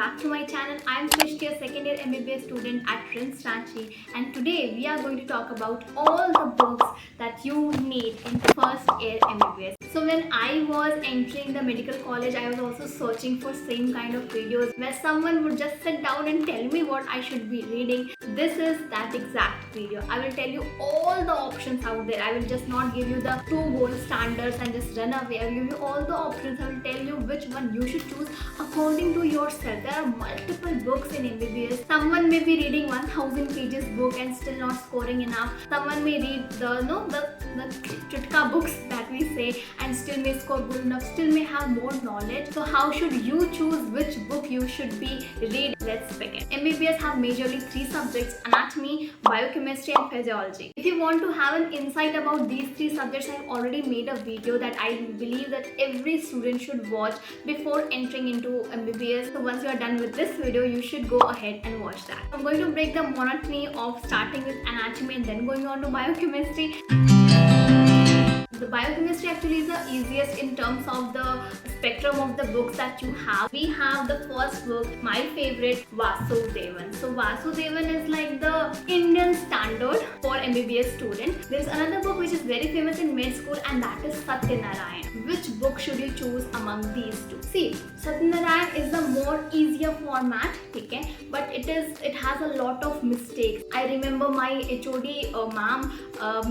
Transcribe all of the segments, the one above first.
back to my channel. I am Shrishti, a second year MBBS student at Prince Ranchi, and today we are going to talk about all the books that you need in first year MBBS. So when I was entering the medical college, I was also searching for same kind of videos where someone would just sit down and tell me what I should be reading. This is that exact video. I will tell you all the options out there. I will just not give you the two gold standards and just run away. I will give you all the options. I will tell you which one you should choose according to yourself. There are multiple books in MBBS. Someone may be reading 1000 pages book and still not scoring enough. Someone may read the chutka books that we say and still may score good enough, still may have more knowledge. So how should you choose which book you should be reading? Let's begin. MBBS have majorly three subjects: anatomy, biochemistry and physiology. If you want to have an insight about these three subjects, I have already made a video that I believe that every student should watch before entering into MBBS. So once you are done with this video, you should go ahead and watch that. I'm going to break the monotony of starting with anatomy and then going on to biochemistry. The biochemistry actually is the easiest in terms of the spectrum of the books that you have. We have the first book, my favorite, Vasudevan. So Vasudevan is like the Indian standard for MBBS student. There's another book which is very famous in med school, and that is Satyanarayan. Which book should you choose among these two? See, Satyanarayan is the more easier format, okay? But it has a lot of mistakes. I remember my HOD ma'am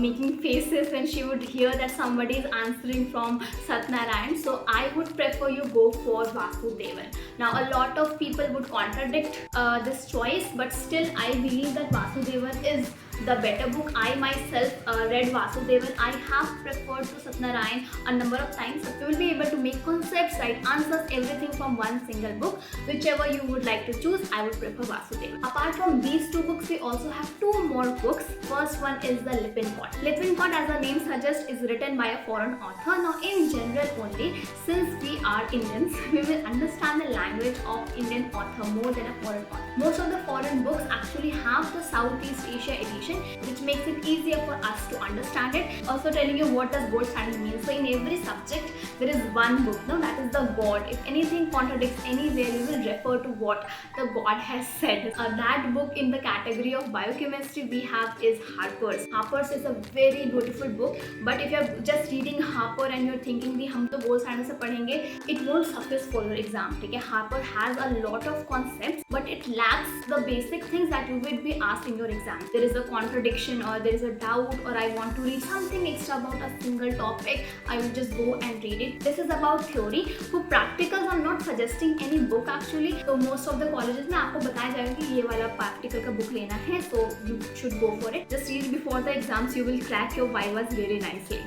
making faces when she would hear that somebody is answering from Satyanarayan. So I would prefer you go for Vasudevan. Now a lot of people would contradict this choice, but still I believe that Vasudevan is the better book. I myself read Vasudevan. I have preferred to Satyanarayan a number of times. So you will be able to make concepts, write answers, everything from one single book. Whichever you would like to choose, I would prefer Vasudevan. Apart from these two books, we also have two more books. First one is the Lippincott. Lippincott, as the name suggests, is written by a foreign author. Now in general only, since we are Indians, we will understand the language of Indian author more than a foreign author. Most of the foreign books actually have the Southeast Asia edition, which makes it easier for us to understand it. Also telling you what does gold standard mean. So in every subject there is one book, no, that is the God. If anything contradicts anywhere, you will refer to what the God has said. That book in the category of biochemistry we have is Harper's. Harper's is a very beautiful book, but if you are just reading Harper and you are thinking कि हम तो gold standard से पढ़ेंगे, it won't suffice for your exam. ठीक है? Harper has a lot of concepts, but it lacks the basic things that you will be asked in your exam. There is a contradiction, or there is a doubt, or I want to read something extra about a single topic, I will just go and read it. This is about theory. For practicals, I'm not suggesting any book actually. So most of the colleges में आपको बताया जाएगा कि ये वाला practical का book लेना है, so you should go for it. Just read before the exams, you will crack your vivas very nicely.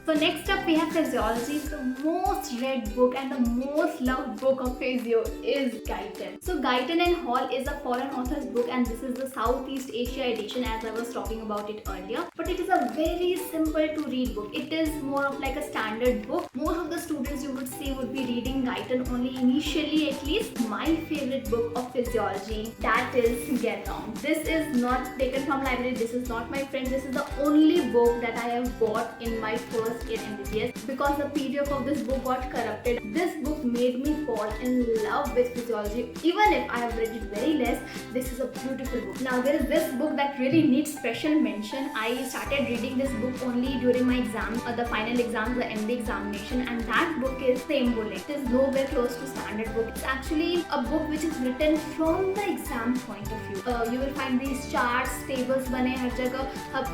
So next up we have physiology. The most read book and the most loved book of physio is Guyton. So Guyton and Hall is a foreign author's book, and this is the Southeast Asia edition, as I was talking about it earlier. But it is a very simple to read book. It is more of like a standard book. Most of the students you would see would be reading Guyton only initially, at least. My favorite book of physiology, that is Get On. This is not taken from library. This is not my friend. This is the only book that I have bought in my first year MBBS because the PDF of this book got corrupted. This book made me fall in love with physiology. Even if I have read it very less, this is a beautiful book. Now there is this book that really needs special mention. I started reading this book only during my exams, the final exams, the MD examination, and that book is Same Bole. It is nowhere close to standard book. It's actually a book which is written from the exam point of view. You will find these charts, tables बने हर जगह.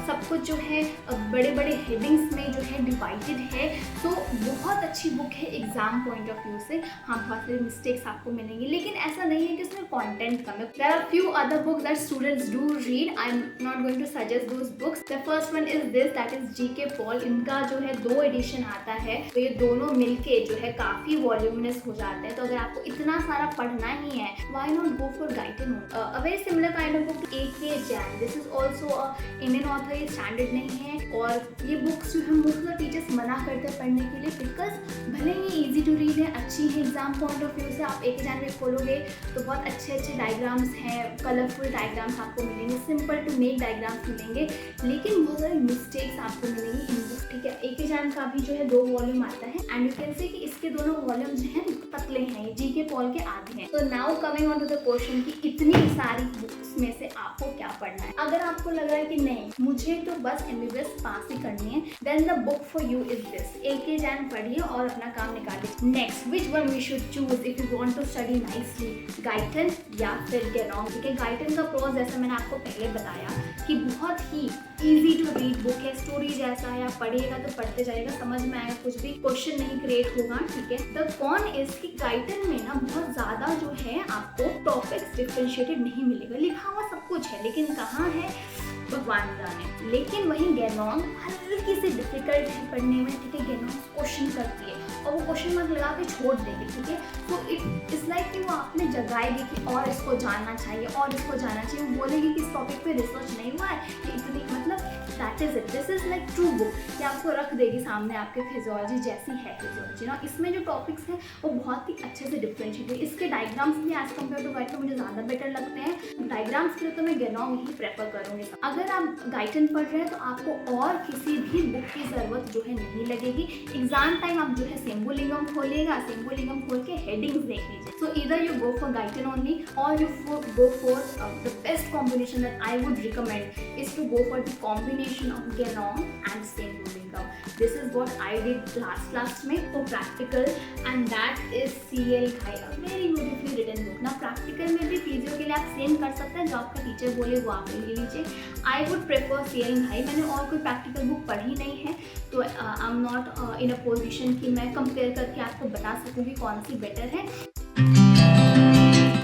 सब कुछ जो है बड़े बड़े headings में जो है डिवाइडेड है. तो बहुत अच्छी बुक है एग्जाम पॉइंट ऑफ व्यू से. हाँ, बहुत सारे मिस्टेक्स आपको मिलेंगे, लेकिन ऐसा नहीं है कि इसमें कंटेंट कम है. There are few other books that students do read. I am not going to suggest those books. The first one is this, that is GK Paul. इनका जो है 2 एडिशन आता है, तो ये दोनों मिलके जो है काफी वॉल्यूमिनस हो जाते हैं. तो अगर आपको इतना सारा पढ़ना ही है, why not go for Guyton. A very similar kind of book AK Jain. This is also a Indian author. ये स्टैंडर्ड नहीं है, और ये बुक्स जो है मोस्ट ऑफ द टीचर्स मना करते हैं पढ़ने के लिए, बिकॉज भले ही इजी टू रीड है, अच्छी है एग्जाम पॉइंट ऑफ व्यू से. आप एक एग्जाम में खोलोगे तो बहुत अच्छे अच्छे डायग्राम्स हैं, कलरफुल डायग्राम्स आपको मिलेंगे, सिंपल टू मेक डायग्राम्स मिलेंगे, लेकिन बहुत सारे मिस्टेक्स आपको मिलेंगे इन बुक. ठीक है, एक एग्जाम का भी जो है 2 वॉल्यूम आता है, एंड यू कैन से कि इसके दोनों वॉल्यूम जो है मुश्किलें हैं, ये जीके पॉल के आधे हैं। तो now coming on to the question कि इतनी सारी बुक्स में से आपको क्या पढ़ना है। अगर आपको लग रहा है कि नहीं मुझे तो बस एमबीबीएस पास ही करनी है, then the book for you is this. एक जैन पढ़िए और अपना काम निकालिए। Next, which one we should choose if you want to study nicely, Guyton या फिर गेनोंग। ठीक है, गाइटन का प्रोज जैसा मैंने आपको पहले बताया कि बहुत ही इजी टू रीड बुक है, स्टोरी जैसा है, आप पढ़िएगा तो पढ़ते जाइएगा, समझ में आएगा, कुछ भी क्वेश्चन नहीं क्रिएट होगा। ठीक है, द कॉन इज कि गाइटन में ना बहुत ज्यादा जो है आपको टॉपिक्स डिफरेंशिएटेड नहीं मिलेगा, लिखा हुआ सब कुछ है लेकिन कहाँ है भगवान जाने। लेकिन वहीं गेनोंग हल्की सी डिफिकल्ट है पढ़ने में। ठीक है, गेनोंग क्वेश्चन करती है और वो क्वेश्चन मार्क लगा के छोड़ देगी। ठीक है, तो इट्स लाइक कि वो आपने जगाएगी कि और इसको जानना चाहिए और इसको जानना चाहिए। वो बोलेगी कि इस टॉपिक पे रिसर्च नहीं हुआ है, ये इतनी मतलब that is it, this is like true book. ये आपको रख देगी सामने आपके फिजियोलॉजी जैसी है फिजियोलॉजी ना। इसमें जो टॉपिक्स हैं वो बहुत ही अच्छे से डिफरेंशिएट है। इसके डायग्राम्स भी एज कम्पेयर टू गाइटन मुझे ज़्यादा बेटर लगते हैं। डायग्राम्स के लिए तो मैं गेनोंग ही प्रेफर करूँगी। अगर आप गाइटन पढ़ रहे हैं तो आपको और किसी भी बुक की ज़रूरत जो है नहीं लगेगी। एग्जाम टाइम आप जो है सेम्बुलिंगम खोलिएगा, सेम्बुलिंगम खोल के हेडिंग्स देख लीजिए। So either you go for Guyton only और you go for the best combination that I would recommend is to go for the combination of Ganong and Sembulingam. This is what I did last में for practical and that is CL Ghai, a very beautifully written book ना। Practical में भी पीजीओ के लिए आप same कर सकते हैं, जो आपका टीचर बोले वो आप ले लीजिए। आई वुड प्रेफर CL घाई। मैंने और कोई प्रैक्टिकल बुक पढ़ी नहीं है तो आई am not in a position कि मैं कंपेयर करके आपको बता सकूँ कि कौन सी बेटर है।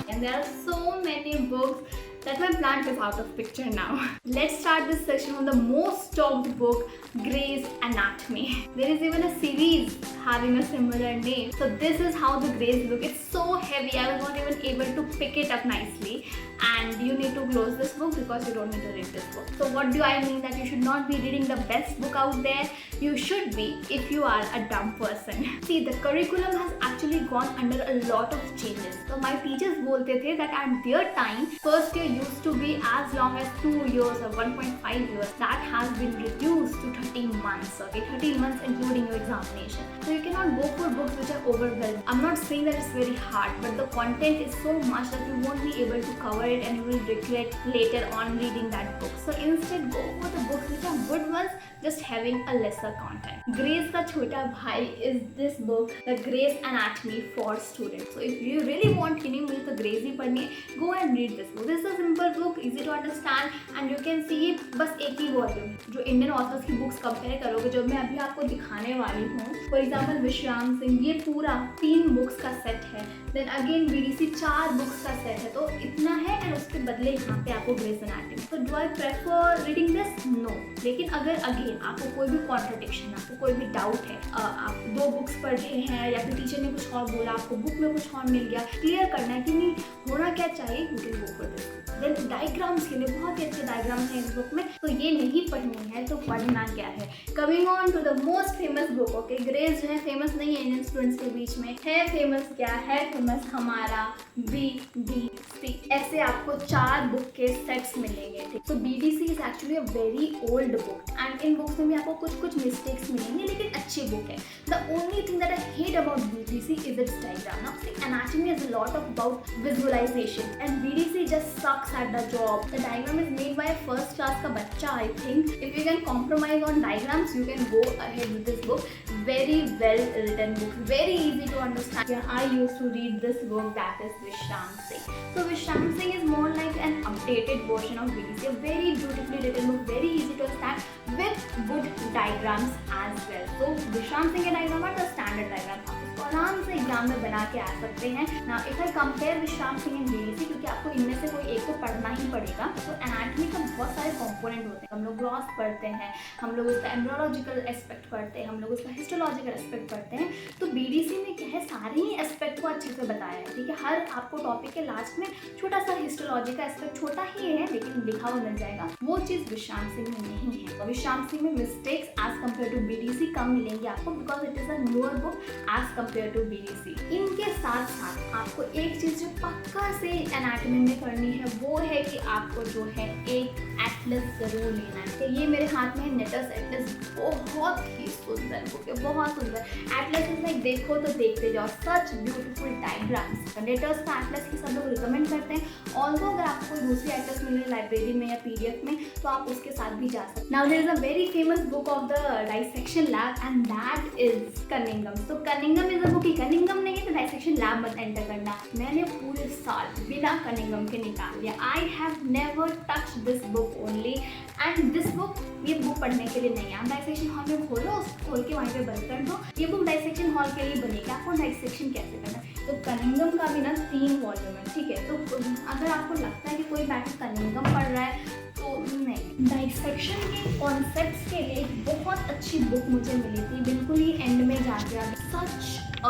And there are so many books that my plant is out of picture now. Let's start this section on the most talked book, Grey's Anatomy. There is even a series having a similar name. So this is how the Greys look. It's so heavy, I was not even able to pick it up nicely. And you need to close this book because you don't need to read this book. So what do I mean that you should not be reading the best book out there? You should be if you are a dumb person. See, the curriculum has actually gone under a lot of changes. So my teachers bolte the that at their time, first year used to be as long as 2 years or 1.5 years. That has been reduced to 13 months. Okay, 13 months including your examination. So you cannot go for books which are overwhelming. I'm not saying that it's very hard, but the content is so much that you won't be able to cover it and you will regret later on reading that book. So instead go for the books which are good ones, just having a lesser content. Grey's का छोटा भाई is this book, The Grey's Anatomy for Students. So if you really want कि नहीं मुझे तो Grey's ही पढ़नी है, go and read this book. This is a simple book, easy to understand and you can see बस एक ही volume. जो Indian authors की बुक्स कंपेयर करोगे जो मैं अभी आपको दिखाने वाली हूँ, फॉर एग्जाम्पल विश्राम सिंह, ये पूरा 3 बुक्स का सेट है। देन अगेन BDC 4 बुक्स का सेट है। तो इतना है एंड उसके बदले यहाँ पे आपको ग्रेस एनाटॉमी। तो do I prefer reading this? No. लेकिन अगर अगेन आपको कोई भी कॉन्ट्रडिक्शन, आपको कोई भी डाउट है, आप 2 बुक्स पढ़ रहे हैं या फिर टीचर ने कुछ और बोला, आपको बुक में कुछ और मिल गया, क्लियर करना है कि नहीं होना क्या चाहिए, you can go for this. Then diagrams के लिए बहुत ही अच्छे डायग्राम्स हैं इस बुक में, तो ये नहीं पढ़नी है तो पढ़ना क्या है। Coming on to the most famous book. Okay, Gray's जो है फेमस नहीं है इंडियन स्टूडेंट्स के बीच में, है फेमस क्या है? फेमस हमारा BDC। ऐसे आपको 4 बुक के सेट्स मिलेंगे। ठीक, तो BDC is actually a very old book and in books में भी आपको कुछ मिस्टेक्स मिलेंगे लेकिन अच्छी बुक है। The only thing that I hate about BDC is its diagram. Now see, anatomy is a lot about visualization and BDC just sucks at the job. The diagram is made by a first class का बच्चा, I think. If you can compromise on diagrams, you can go ahead with this book. Very well written book, very easy to understand. Yeah, I used to read this book, that is Vishram Singh. So Vishram Singh is more like an updated version of BDC. A very beautifully written book, very easy to understand with good diagrams as well. So Vishram Singh के diagram are the standard diagrams. आराम से exam में बना के आ सकते हैं ना। If I compare विश्राम सिंह एंड BDC, क्योंकि आपको इनमें से कोई एक को पढ़ना ही पड़ेगा, तो एनाटॉमी का बहुत सारे कंपोनेंट होते हैं। हम लोग ग्रॉस पढ़ते हैं, हम लोग उसका एम्ब्रियोलॉजिकल एस्पेक्ट पढ़ते हैं, हम लोग उसका हिस्टोलॉजिकल एस्पेक्ट पढ़ते हैं। तो BDC में क्या है, सारे ही एस्पेक्ट को अच्छे से बताया है। ठीक है, हर आपको टॉपिक के लास्ट में छोटा सा हिस्टोलॉजी का एस्पेक्ट, छोटा ही है लेकिन लिखा हुआ मिल जाएगा। वो चीज़ विश्राम सिंह में नहीं है। तो विश्राम सिंह में mistakes as compare to BDC कम मिलेंगी आपको, because it is a newer book as compare to BDC। इनके साथ साथ आपको एक चीज जो पक्का से एनाटॉमी में करनी है वो है कि आपको जो है एक एटलस जरूर लेना है। ये मेरे हाथ में नेटस एटलस, बहुत ही सुंदर बुक है, बहुत सुंदर। एटलस इज लाइक देखो तो देखते जाओ, such beautiful beautiful diagrams. Latest का एटलस की सब लोग रिकमेंड करते हैं, ऑल्दो अगर आपको कोई दूसरी एटलस मिल रही लाइब्रेरी में या PDF में तो आप उसके साथ भी जा सकते हैं। Now there is a very famous book of the dissection lab and that is Cunningham. तो Cunningham is a book, Cunningham नहीं है तो डाइसेक्शन लैब मत एंटर करना। मैंने पूरे साल बिना कनिंघम के निकाल दिया। I have never touch this book only, and this book, ये बुक पढ़ने के लिए नहीं है। आप डाइसेक्शन हॉल में खोलो, उसको खोल के वहीं पे बंद कर दो। ये बुक डाइसेक्शन हॉल के लिए बनेगी, आपको डाइसेक्शन कैसे करना है। तो कनिंघम का भी ना 3 वॉल्यूम है, ठीक है। तो अगर आपको लगता है कि कोई बैठे कनिंघम पढ़ रहा है तो नहीं, डाइसेक्शन के कॉन्सेप्ट्स के लिए बहुत अच्छी बुक मुझे मिली थी, बिल्कुल ही एंड में जाके आगे। Such a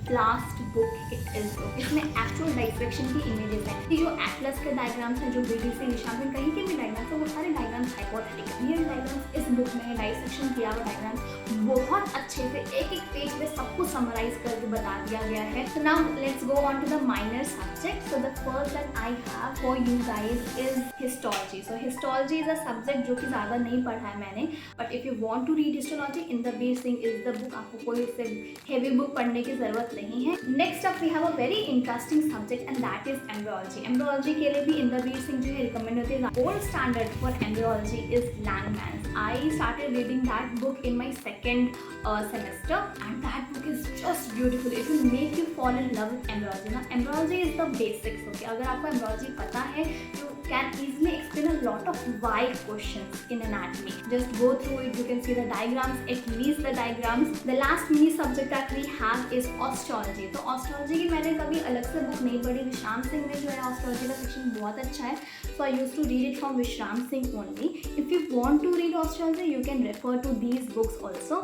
blast book it is. इसमें एक्चुअल डाइसेक्शन की इमेजेस हैं। ये जो एटलस के डायग्राम्स हैं, जो BDC निशान में कहीं के भी डायग्राम्स हैं, वो सारे डायग्राम्स हाइपोथेटिकल, रियल डायग्राम्स इस बुक में डाइसेक्शन किया हुआ डायग्राम्स बहुत अच्छे से एक एक पेज में सब कुछ समराइज करके बता दिया गया है। So now let's go on to the minor subject. So the first that I have for you guys is histology. So histology is a subject जो कि ज़्यादा नहीं पढ़ा है मैंने, but if you want to read histology, In the Beer Singh is the book. आपको कोई इससे heavy book पढ़ने की ज़रूरत नहीं है। Next up we have a very interesting subject and that is embryology. Embryology के लिए भी In the Beer Singh जो है recommend होती है। Gold standard for embryology is Langmans. I started reading that book in my second semester and that book is just beautiful. It will make you fall in love with embryology. Now embryology is the basics, okay? अगर आपको embryology पता है, you can easily explain a lot of why questions in anatomy. Just go through it, you can see the diagrams, at least the diagrams. The last mini subject that we have is osteology. तो osteology की मैंने कभी अलग से book नहीं पढ़ी। विश्राम सिंह ने जो है osteology का सेक्शन बहुत अच्छा है, so I used to read it from Vishram Singh only. If you want to read osteology, you can refer to these books also.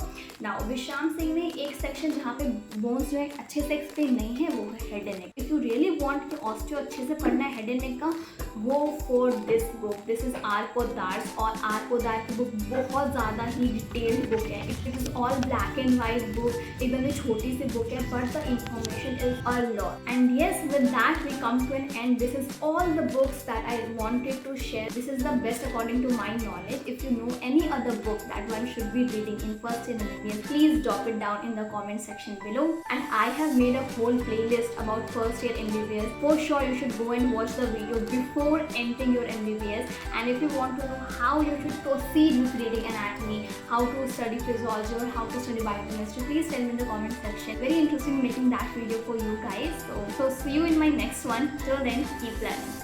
Now विश्राम सिंह ने एक सेक्शन जहाँ पे बोन्स जो है अच्छे से एक्सप्लेन नहीं है, वो है head and neck. If you really want कि ऑस्टियो अच्छे से पढ़ना है हेड एंड नेक का, go for this book. This is R Podar's, और आर पोदार की बुक बहुत ज़्यादा ही डिटेल्ड बुक है। It is all black and white book, एकदम ही छोटी सी बुक है, but the information is a lot. And yes, with that we come to an end. This is all the books that I wanted to share. This is the best according to my knowledge. If you know any other book that one should be reading in first year MBBS, please drop it down in the comment section below. And I have made a whole playlist about first year MBBS. For sure you should go and watch the video before entering your MBBS. And if you want to know how you should proceed with reading anatomy, how to study physiology or how to study biochemistry, please tell me in the comment section. Very interesting making that video for you guys. So see you in my next one. Till then, keep learning.